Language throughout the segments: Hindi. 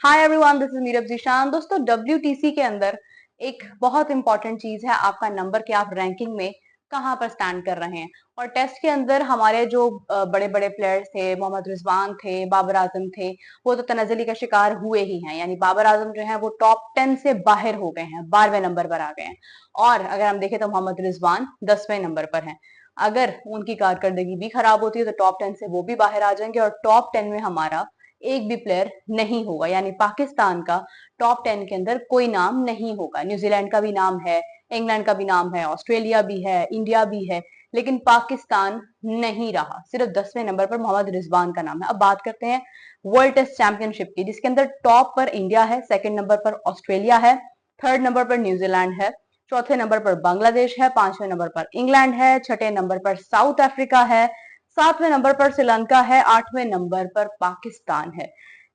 Hi everyone, this is Meerab Zeeshan. दोस्तों, WTC के अंदर एक बहुत इंपॉर्टेंट चीज है आपका नंबर, कि आप रैंकिंग में कहाँ पर स्टैंड कर रहे हैं। और टेस्ट के अंदर हमारे जो बड़े बड़े प्लेयर्स थे, मोहम्मद रिजवान थे, बाबर आजम थे, वो तो तनज़्ज़ुली का शिकार हुए ही हैं। यानी बाबर आजम जो है वो टॉप 10 से बाहर हो गए हैं, 12वें नंबर पर आ गए हैं। और अगर हम देखें तो मोहम्मद रिजवान 10वें नंबर पर हैं। अगर उनकी कारकर्दगी भी खराब होती है तो टॉप 10 से वो भी बाहर आ जाएंगे, और टॉप 10 में हमारा एक भी प्लेयर नहीं होगा। यानी पाकिस्तान का टॉप 10 के अंदर कोई नाम नहीं होगा। न्यूजीलैंड का भी नाम है, इंग्लैंड का भी नाम है, ऑस्ट्रेलिया भी है, इंडिया भी है, लेकिन पाकिस्तान नहीं रहा। सिर्फ 10वें नंबर पर मोहम्मद रिजवान का नाम है। अब बात करते हैं वर्ल्ड टेस्ट चैंपियनशिप की, जिसके अंदर टॉप पर इंडिया है, सेकंड नंबर पर ऑस्ट्रेलिया है, थर्ड नंबर पर न्यूजीलैंड है, चौथे नंबर पर बांग्लादेश है, पांचवें नंबर पर इंग्लैंड है, छठे नंबर पर साउथ अफ्रीका है, सातवें नंबर पर श्रीलंका है, आठवें नंबर पर पाकिस्तान है,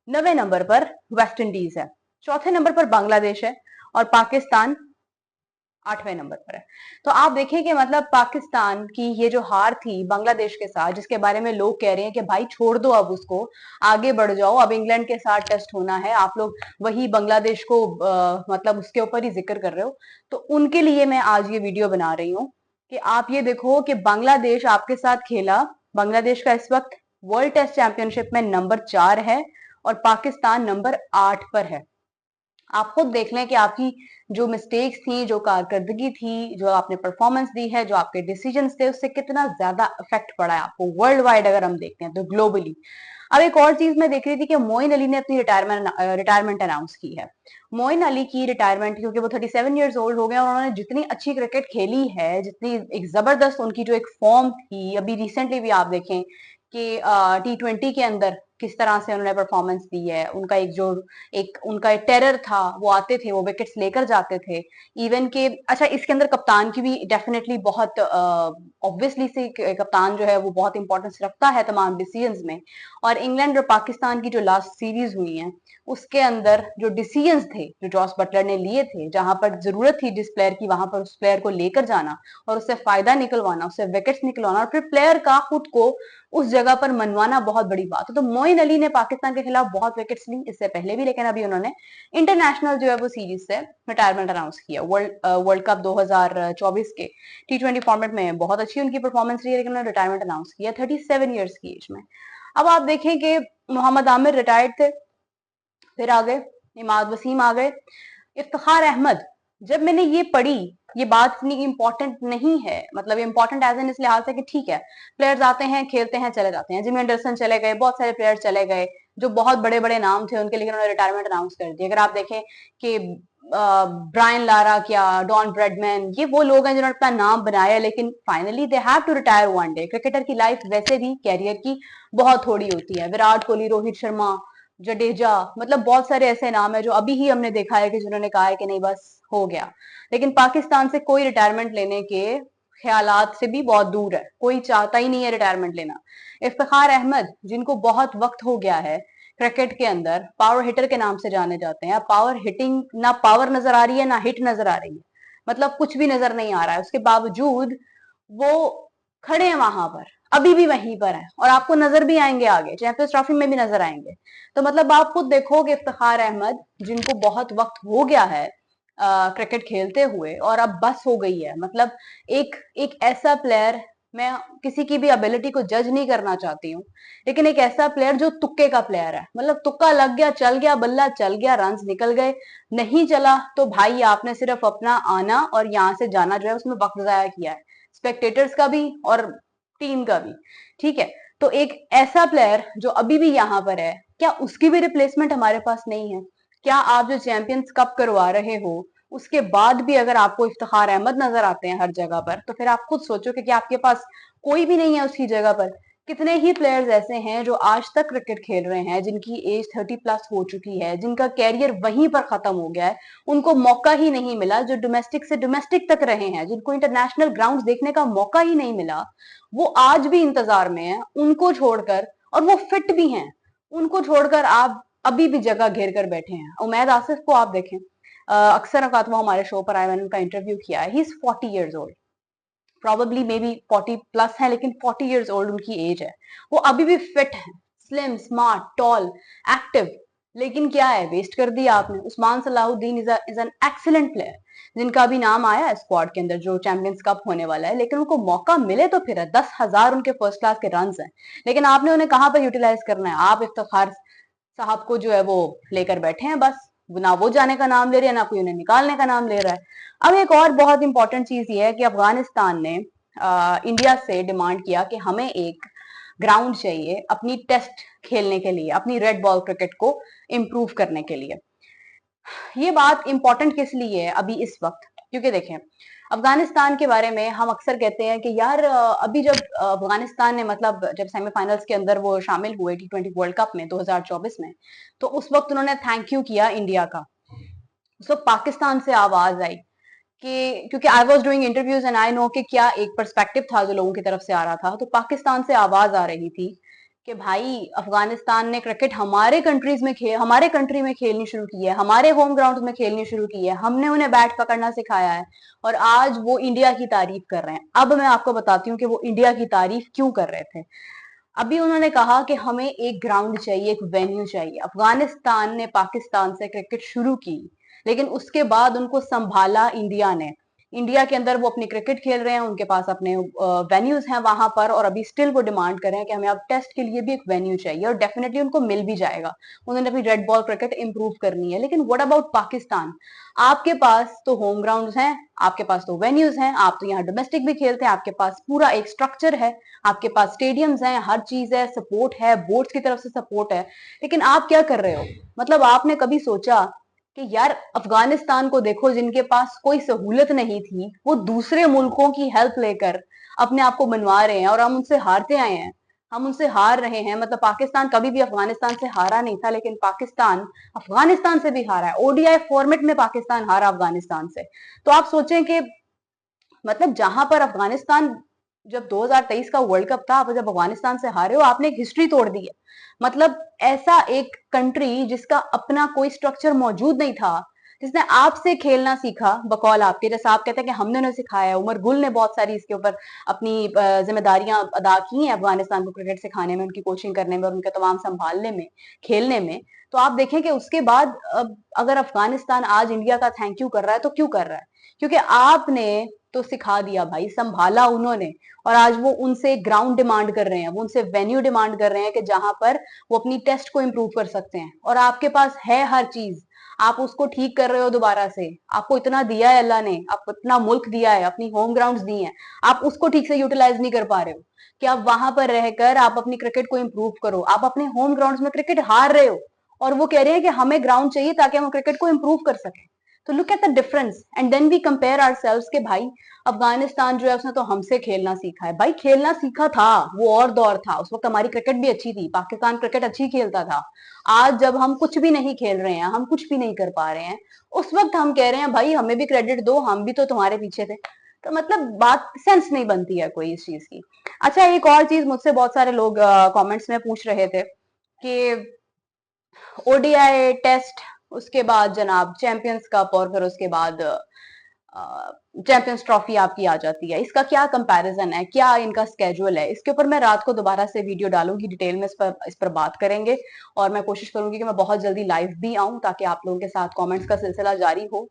नवे नंबर पर वेस्ट इंडीज है, चौथे नंबर पर बांग्लादेश है, और पाकिस्तान 8वें नंबर पर है। तो आप देखिए कि मतलब पाकिस्तान की ये जो हार थी बांग्लादेश के साथ, जिसके बारे में लोग कह रहे हैं कि भाई छोड़ दो अब उसको, आगे बढ़ जाओ, अब इंग्लैंड के साथ टेस्ट होना है, आप लोग वही बांग्लादेश को मतलब उसके ऊपर ही जिक्र कर रहे हो। तो उनके लिए मैं आज ये वीडियो बना रही हूँ कि आप ये देखो कि बांग्लादेश आपके साथ खेला। बांग्लादेश का इस वक्त वर्ल्ड टेस्ट चैंपियनशिप में नंबर 4 है, और पाकिस्तान नंबर 8 पर है। आप खुद देख लें कि आपकी जो मिस्टेक्स थी, जो कारकर्दगी थी, जो आपने परफॉर्मेंस दी है, जो आपके डिसीजंस थे, उससे कितना ज्यादा इफेक्ट पड़ा है आपको वर्ल्ड वाइड, अगर हम देखते हैं तो ग्लोबली। अब एक और चीज मैं देख रही थी कि मोइन अली ने अपनी रिटायरमेंट अनाउंस की है। मोइन अली की रिटायरमेंट, क्योंकि वो 37 ईयर्स ओल्ड हो गए, और उन्होंने जितनी अच्छी क्रिकेट खेली है, जितनी एक जबरदस्त उनकी जो एक फॉर्म थी, अभी रिसेंटली भी आप देखें कि T20 के अंदर किस तरह से उन्होंने परफॉर्मेंस दी है। उनका एक टेरर था, वो आते थे, वो विकेट्स लेकर जाते थे। इवन के अच्छा, इसके अंदर कप्तान की भी डेफिनेटली बहुत ऑब्वियसली से कप्तान जो है वो बहुत इंपॉर्टेंस रखता है तमाम डिसीजंस में। और इंग्लैंड और पाकिस्तान की जो लास्ट सीरीज हुई है, उसके अंदर जो डिसीजंस थे जो जॉस बटलर ने लिए थे, जहां पर जरूरत थी जिस प्लेयर की, वहां पर उस प्लेयर को लेकर जाना और उससे फायदा निकलवाना, उससे विकेट्स निकलवाना, और फिर प्लेयर का खुद को उस जगह पर मनवाना बहुत बड़ी बात है। तो मोइन अली ने पाकिस्तान के खिलाफ बहुत विकेट्स ली इससे पहले भी, लेकिन अभी उन्होंने इंटरनेशनल जो है वो सीरीज से रिटायरमेंट अनाउंस किया। वर्ल्ड कप 2024 के T20 फॉर्मेट में बहुत अच्छी उनकी परफॉर्मेंस रही है, लेकिन उन्होंने रिटायरमेंट अनाउंस किया 37 ईयर्स की एज में। अब आप देखें कि मोहम्मद आमिर रिटायर्ड थे, फिर आ गए इमाद वसीम, आ गए इफ्तिखार अहमद। जब मैंने ये पढ़ी, ये बात इतनी इंपॉर्टेंट नहीं है, मतलब इंपॉर्टेंट एज एन इस लिहाज से कि ठीक है, प्लेयर्स आते हैं, खेलते हैं, चले जाते हैं। जिमी एंडरसन चले गए, बहुत सारे प्लेयर्स चले गए जो बहुत बड़े बड़े नाम थे उनके, लेकिन उन्होंने रिटायरमेंट अनाउंस कर दी। अगर आप देखें कि ब्रायन लारा, क्या डॉन ब्रेडमैन, ये वो लोग हैं जिन्होंने अपना नाम बनाया, लेकिन finally they have to retire one day. Cricketer की लाइफ वैसे भी कैरियर की बहुत थोड़ी होती है। विराट कोहली, रोहित शर्मा, जडेजा, मतलब बहुत सारे ऐसे नाम है जो अभी ही हमने देखा है कि जिन्होंने कहा है कि नहीं बस हो गया। लेकिन पाकिस्तान से कोई रिटायरमेंट लेने के ख्यालात से भी बहुत दूर है, कोई चाहता ही नहीं है रिटायरमेंट लेना। इफ्तिखार अहमद, जिनको बहुत वक्त हो गया है क्रिकेट के अंदर, पावर हिटर के नाम से जाने जाते हैं, पावर हिटिंग, ना पावर नजर आ रही है ना हिट नजर आ रही है, मतलब कुछ भी नजर नहीं आ रहा है। उसके बावजूद वो खड़े हैं वहां पर, अभी भी वहीं पर है, और आपको नजर भी आएंगे आगे, चैंपियंस ट्रॉफी में भी नजर आएंगे। तो मतलब आप खुद देखो कि इफ्तिखार अहमद, जिनको बहुत वक्त हो गया है क्रिकेट खेलते हुए, और अब बस हो गई है, मतलब एक एक ऐसा प्लेयर, मैं किसी की भी एबिलिटी को जज नहीं करना चाहती हूँ, लेकिन एक ऐसा प्लेयर जो तुक्के का प्लेयर है, मतलब तुक्का लग गया, चल गया, बल्ला चल गया, रन निकल गए, नहीं चला तो भाई आपने सिर्फ अपना आना और यहाँ से जाना जो है उसमें वक्त जाया किया है, स्पेक्टेटर्स का भी और टीम का भी। ठीक है, तो एक ऐसा प्लेयर जो अभी भी यहाँ पर है, क्या उसकी भी रिप्लेसमेंट हमारे पास नहीं है? क्या आप जो चैंपियंस कप करवा रहे हो उसके बाद भी अगर आपको इफ्तिखार अहमद नजर आते हैं हर जगह पर, तो फिर आप खुद सोचो कि आपके पास कोई भी नहीं है उसकी जगह पर। कितने ही प्लेयर्स ऐसे हैं जो आज तक क्रिकेट खेल रहे हैं, जिनकी एज 30+ हो चुकी है, जिनका कैरियर वहीं पर खत्म हो गया है, उनको मौका ही नहीं मिला, जो डोमेस्टिक से डोमेस्टिक तक रहे हैं, जिनको इंटरनेशनल ग्राउंड देखने का मौका ही नहीं मिला, वो आज भी इंतजार में है। उनको छोड़कर, और वो फिट भी हैं, उनको छोड़कर आप अभी भी जगह घेर कर बैठे हैं। उमैद आसिफ को आप देखें, अक्सर अवकात वो हमारे शो पर आए, मैंने उनका इंटरव्यू किया है, he is 40 years old, probably may be 40+ है, लेकिन 40 ईयर्स ओल्ड उनकी एज है। वो अभी भी फिट है, स्लिम, स्मार्ट, टॉल, एक्टिव, लेकिन क्या है, वेस्ट कर दिया आपने। Usman Salahuddin is an excellent player, जिनका भी नाम आया है स्क्वाड के अंदर जो चैंपियंस कप होने वाला है, लेकिन उनको मौका मिले तो फिर 10,000 उनके फर्स्ट क्लास के रन हैं, लेकिन आपने उन्हें कहां पर यूटिलाइज करना है? आप इफ्तिखार साहब को जो है वो लेकर बैठे हैं बस, ना वो जाने का नाम ले रहे हैं, ना कोई उन्हें निकालने का नाम ले रहा है। अब एक और बहुत इंपॉर्टेंट चीज ये है कि अफगानिस्तान ने इंडिया से डिमांड किया कि हमें एक ग्राउंड चाहिए अपनी टेस्ट खेलने के लिए, अपनी रेड बॉल क्रिकेट को इम्प्रूव करने के लिए। ये बात इंपॉर्टेंट किस लिए है अभी इस वक्त? क्योंकि देखें, अफगानिस्तान के बारे में हम अक्सर कहते हैं कि यार अभी जब अफगानिस्तान ने मतलब जब सेमीफाइनल्स के अंदर वो शामिल हुए T20 वर्ल्ड कप में 2024 में, तो उस वक्त उन्होंने थैंक यू किया इंडिया का। उस वक्त पाकिस्तान से आवाज आई कि, क्योंकि I was doing interviews and I know कि क्या एक पर्सपेक्टिव था जो लोगों की तरफ से आ रहा था, तो पाकिस्तान से आवाज आ रही थी कि भाई अफगानिस्तान ने क्रिकेट हमारे कंट्री में खेलनी शुरू की है, हमारे होम ग्राउंड में खेलनी शुरू की है, हमने उन्हें बैट पकड़ना सिखाया है, और आज वो इंडिया की तारीफ कर रहे हैं। अब मैं आपको बताती हूँ कि वो इंडिया की तारीफ क्यों कर रहे थे। अभी उन्होंने कहा कि हमें एक ग्राउंड चाहिए, एक वेन्यू चाहिए। अफगानिस्तान ने पाकिस्तान से क्रिकेट शुरू की, लेकिन उसके बाद उनको संभाला इंडिया ने। इंडिया के अंदर वो अपनी क्रिकेट खेल रहे हैं, उनके पास अपने वेन्यूज हैं वहां पर, और अभी स्टिल वो डिमांड कर रहे हैं कि हमें अब टेस्ट के लिए भी एक वेन्यू चाहिए, और डेफिनेटली उनको मिल भी जाएगा। उन्होंने अपनी रेड बॉल क्रिकेट इंप्रूव करनी है। लेकिन व्हाट अबाउट पाकिस्तान? आपके पास तो होम ग्राउंड हैं, आपके पास तो वेन्यूज हैं, आप तो यहाँ डोमेस्टिक भी खेलते हैं, आपके पास पूरा एक स्ट्रक्चर है, आपके पास स्टेडियम्स हैं, हर चीज है, सपोर्ट है, बोर्ड्स की तरफ से सपोर्ट है। लेकिन आप क्या कर रहे हो? मतलब आपने कभी सोचा कि यार अफगानिस्तान को देखो, जिनके पास कोई सहूलत नहीं थी, वो दूसरे मुल्कों की हेल्प लेकर अपने आप को बनवा रहे हैं, और हम उनसे हारते आए हैं, हम उनसे हार रहे हैं। मतलब पाकिस्तान कभी भी अफगानिस्तान से हारा नहीं था, लेकिन पाकिस्तान अफगानिस्तान से भी हारा है। ओडीआई फॉर्मेट में पाकिस्तान हारा अफगानिस्तान से। तो आप सोचें कि मतलब जहां पर अफगानिस्तान, जब 2023 का वर्ल्ड कप था, आप जब अफगानिस्तान से हारे हो, आपने एक हिस्ट्री तोड़ दी है। मतलब ऐसा एक कंट्री जिसका अपना कोई स्ट्रक्चर मौजूद नहीं था, जिसने आपसे खेलना सीखा बकौल आपके, जैसा आप कहते हैं कि हमने उन्हें सिखाया है। उमर गुल ने बहुत सारी इसके ऊपर अपनी जिम्मेदारियां अदा की हैं अफगानिस्तान को क्रिकेट सिखाने में, उनकी कोचिंग करने में, और उनके तमाम संभालने में, खेलने में। तो आप देखें कि उसके बाद अगर अफगानिस्तान आज इंडिया का थैंक यू कर रहा है, तो क्यों कर रहा है? क्योंकि आपने तो सिखा दिया भाई, संभाला उन्होंने, और आज वो उनसे ग्राउंड डिमांड कर रहे हैं, वो उनसे वेन्यू डिमांड कर रहे हैं कि जहां पर वो अपनी टेस्ट को इंप्रूव कर सकते हैं। और आपके पास है हर चीज, आप उसको ठीक कर रहे हो दोबारा से। आपको इतना दिया है अल्लाह ने, आपको इतना मुल्क दिया है, अपनी होम ग्राउंड्स दी हैं, आप उसको ठीक से यूटिलाइज नहीं कर पा रहे हो कि आप वहां पर रहकर आप अपनी क्रिकेट को इंप्रूव करो। आप अपने होम ग्राउंड्स में क्रिकेट हार रहे हो, और वो कह रहे हैं कि हमें ग्राउंड चाहिए ताकि हम क्रिकेट को इंप्रूव कर सकें। तो look at the difference and then we compare ourselves के भाई अफगानिस्तान जो है उसने तो हमसे खेलना सीखा है। भाई खेलना सीखा था, वो और दौर था, उस वक्त हमारी क्रिकेट भी अच्छी थी, पाकिस्तान क्रिकेट अच्छी खेलता था। आज जब हम कुछ भी नहीं खेल रहे हैं, हम कुछ भी नहीं कर पा रहे हैं, उस वक्त हम कह रहे हैं भाई हमें भी क्रेडिट दो, हम भी तो तुम्हारे पीछे थे। तो मतलब बात सेंस नहीं बनती है कोई इस चीज की। अच्छा, एक और चीज मुझसे बहुत सारे लोग कमेंट्स में पूछ रहे थे कि ओडीआई टेस्ट, उसके बाद जनाब चैंपियंस कप, और फिर उसके बाद चैंपियंस ट्रॉफी आपकी आ जाती है, इसका क्या कंपैरिजन है, क्या इनका स्केड्यूल है? इसके ऊपर मैं रात को दोबारा से वीडियो डालूंगी, डिटेल में इस पर बात करेंगे, और मैं कोशिश करूंगी कि मैं बहुत जल्दी लाइव भी आऊं ताकि आप लोगों के साथ कमेंट्स का सिलसिला जारी हो,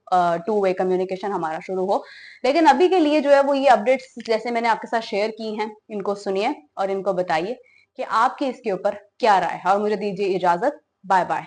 टू वे कम्युनिकेशन हमारा शुरू हो। लेकिन अभी के लिए जो है वो ये अपडेट्स जैसे मैंने आपके साथ शेयर की हैं, इनको सुनिए और इनको बताइए कि आपकी इसके ऊपर क्या राय है, और मुझे दीजिए इजाजत। Bye bye.